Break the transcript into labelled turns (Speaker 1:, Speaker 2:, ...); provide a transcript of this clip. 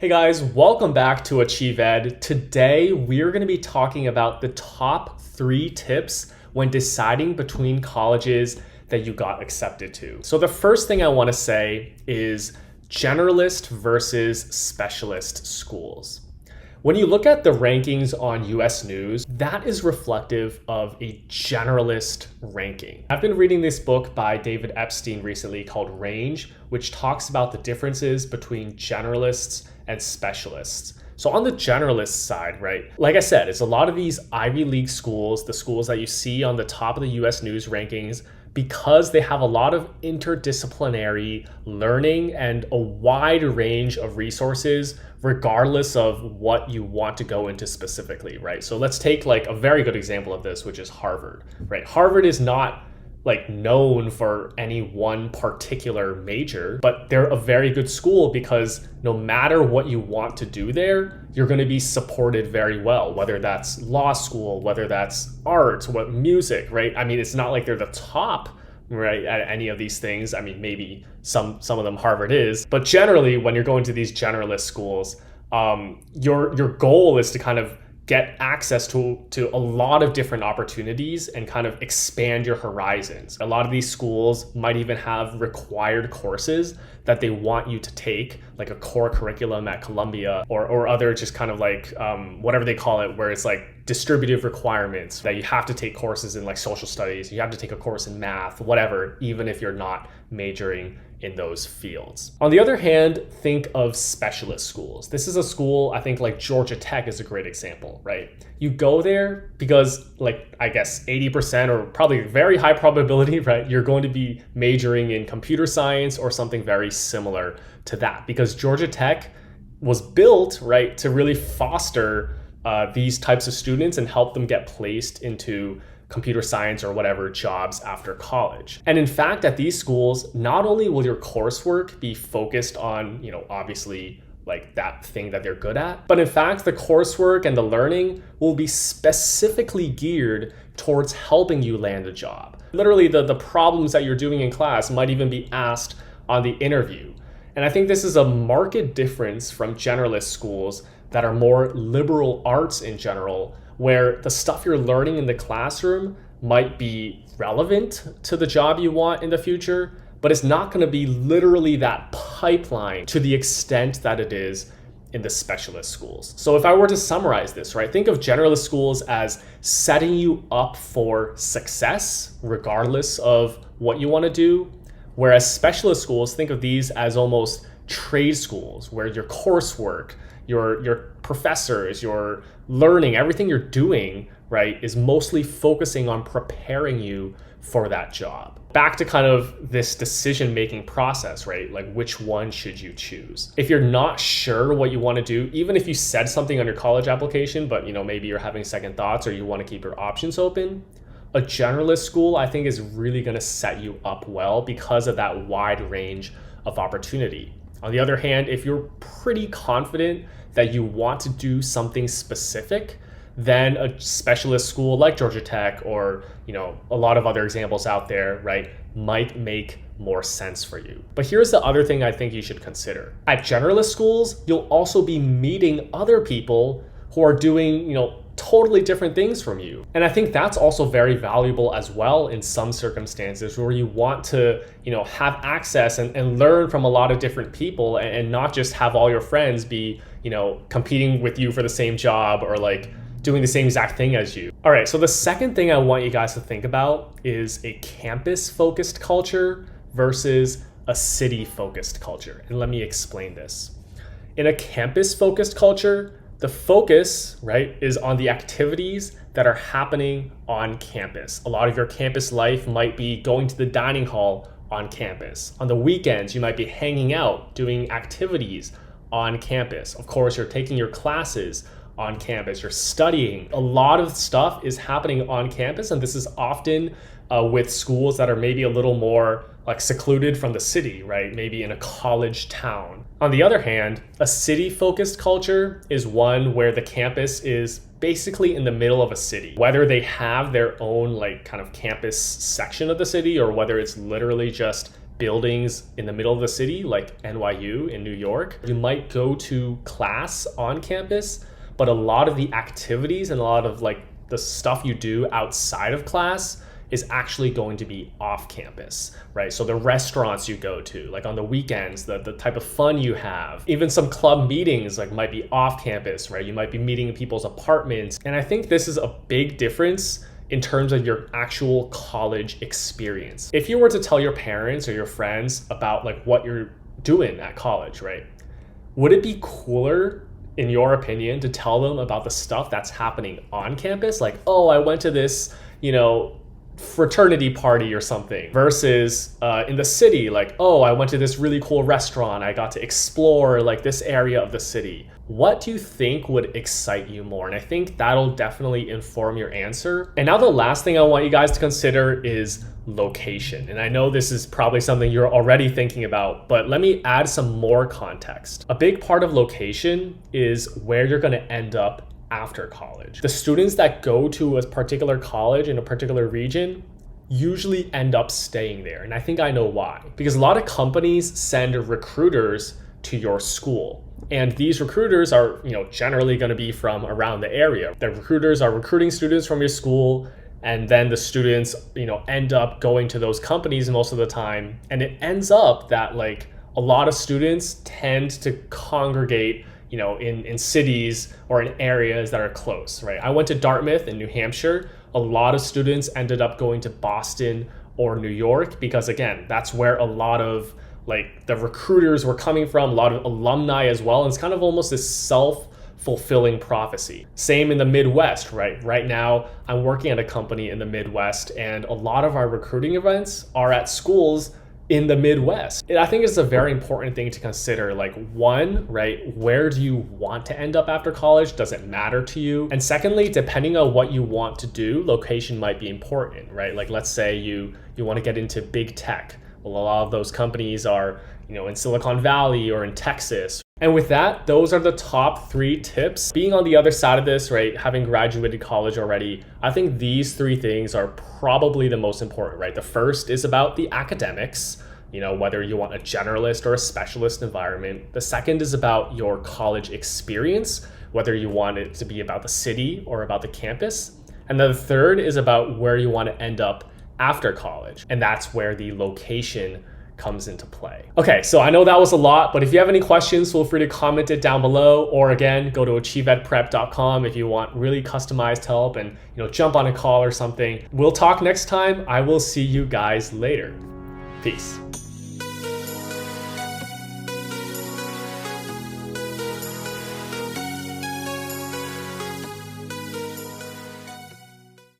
Speaker 1: Hey guys, welcome back to Achieve Ed. Today we're going to be talking about the top 3 tips when deciding between colleges that you got accepted to. So the first thing I want to say is generalist versus specialist schools. When you look at the rankings on US News, that is reflective of a generalist ranking. I've been reading this book by David Epstein recently called Range, which talks about the differences between generalists and specialists. So on the generalist side, right, like I said, it's a lot of these Ivy League schools, the schools that you see on the top of the US News rankings, because they have a lot of interdisciplinary learning and a wide range of resources, regardless of what you want to go into specifically, right? So let's take like a very good example of this, which is Harvard, right? Harvard is not like known for any one particular major, but they're a very good school because no matter what you want to do there, you're going to be supported very well, whether that's law school, whether that's arts, what music, right? I mean, it's not like they're the top, right, at any of these things. I mean, maybe some of them Harvard is, but generally when you're going to these generalist schools, your goal is to kind of get access to a lot of different opportunities and kind of expand your horizons. A lot of these schools might even have required courses that they want you to take, like a core curriculum at Columbia or other just kind of like whatever they call it, where it's like distributive requirements that you have to take courses in like social studies, you have to take a course in math, whatever, even if you're not majoring in those fields. On the other hand, think of specialist schools. This is a school, I think like Georgia Tech is a great example, right? You go there because like, I guess 80% or probably very high probability, right? You're going to be majoring in computer science or something very similar to that, because Georgia Tech was built, right, to really foster these types of students and help them get placed into computer science or whatever jobs after college. And in fact, at these schools, not only will your coursework be focused on, obviously like that thing that they're good at, but in fact, the coursework and the learning will be specifically geared towards helping you land a job. Literally, the problems that you're doing in class might even be asked on the interview. And I think this is a marked difference from generalist schools that are more liberal arts in general, where the stuff you're learning in the classroom might be relevant to the job you want in the future, but it's not going to be literally that pipeline to the extent that it is in the specialist schools. So if I were to summarize this, right, think of generalist schools as setting you up for success, regardless of what you want to do, whereas specialist schools, think of these as almost trade schools, where your coursework, your professors, your learning, everything you're doing, right, is mostly focusing on preparing you for that job. Back to kind of this decision-making process, right? Like, which one should you choose? If you're not sure what you want to do, even if you said something on your college application, but maybe you're having second thoughts or you want to keep your options open, a generalist school, I think, is really going to set you up well because of that wide range of opportunity. On the other hand, if you're pretty confident that you want to do something specific, then a specialist school like Georgia Tech or a lot of other examples out there, right, might make more sense for you. But here's the other thing I think you should consider. At generalist schools, you'll also be meeting other people who are doing, totally different things from you. And I think that's also very valuable as well in some circumstances where you want to, have access and learn from a lot of different people and not just have all your friends be, competing with you for the same job or like doing the same exact thing as you. All right, so the second thing I want you guys to think about is a campus-focused culture versus a city-focused culture. And let me explain this. In a campus-focused culture, the focus, right, is on the activities that are happening on campus. A lot of your campus life might be going to the dining hall on campus. On the weekends, you might be hanging out, doing activities on campus. Of course, you're taking your classes on campus, you're studying. A lot of stuff is happening on campus, and this is often with schools that are maybe a little more like secluded from the city, right? Maybe in a college town. On the other hand, a city-focused culture is one where the campus is basically in the middle of a city. Whether they have their own like kind of campus section of the city or whether it's literally just buildings in the middle of the city, like NYU in New York. You might go to class on campus, but a lot of the activities and a lot of like the stuff you do outside of class is actually going to be off campus, right? So the restaurants you go to, like on the weekends, the type of fun you have, even some club meetings like might be off campus, right? You might be meeting in people's apartments. And I think this is a big difference in terms of your actual college experience. If you were to tell your parents or your friends about like what you're doing at college, right? Would it be cooler, in your opinion, to tell them about the stuff that's happening on campus? Like, oh, I went to this, fraternity party or something, versus in the city, like, oh, I went to this really cool restaurant, I got to explore like this area of the city. What do you think would excite you more? And I think that'll definitely inform your answer. And now the last thing I want you guys to consider is location. And I know this is probably something you're already thinking about, but let me add some more context. A big part of location is where you're going to end up after college. The students that go to a particular college in a particular region usually end up staying there. And I think I know why. Because a lot of companies send recruiters to your school. And these recruiters are, generally going to be from around the area. The recruiters are recruiting students from your school, and then the students, end up going to those companies most of the time. And it ends up that like a lot of students tend to congregate in cities or in areas that are close, right? I went to Dartmouth in New Hampshire. A lot of students ended up going to Boston or New York because, again, that's where a lot of like the recruiters were coming from, a lot of alumni as well. And it's kind of almost this self-fulfilling prophecy. Same in the Midwest, right? Right now, I'm working at a company in the Midwest, and a lot of our recruiting events are at schools in the Midwest. And I think it's a very important thing to consider. Like, one, right, where do you want to end up after college? Does it matter to you? And secondly, depending on what you want to do, location might be important, right? Like, let's say you want to get into big tech. Well, a lot of those companies are, in Silicon Valley or in Texas. And with that, those are the top 3 tips. Being on the other side of this, right, having graduated college already, I think these 3 things are probably the most important, right? The first is about the academics, whether you want a generalist or a specialist environment. The second is about your college experience, whether you want it to be about the city or about the campus. And then the third is about where you want to end up after college. And that's where the location comes into play. Okay, so I know that was a lot, but if you have any questions, feel free to comment it down below, or again, go to achieveedprep.com if you want really customized help and jump on a call or something. We'll talk next time. I will see you guys later. Peace.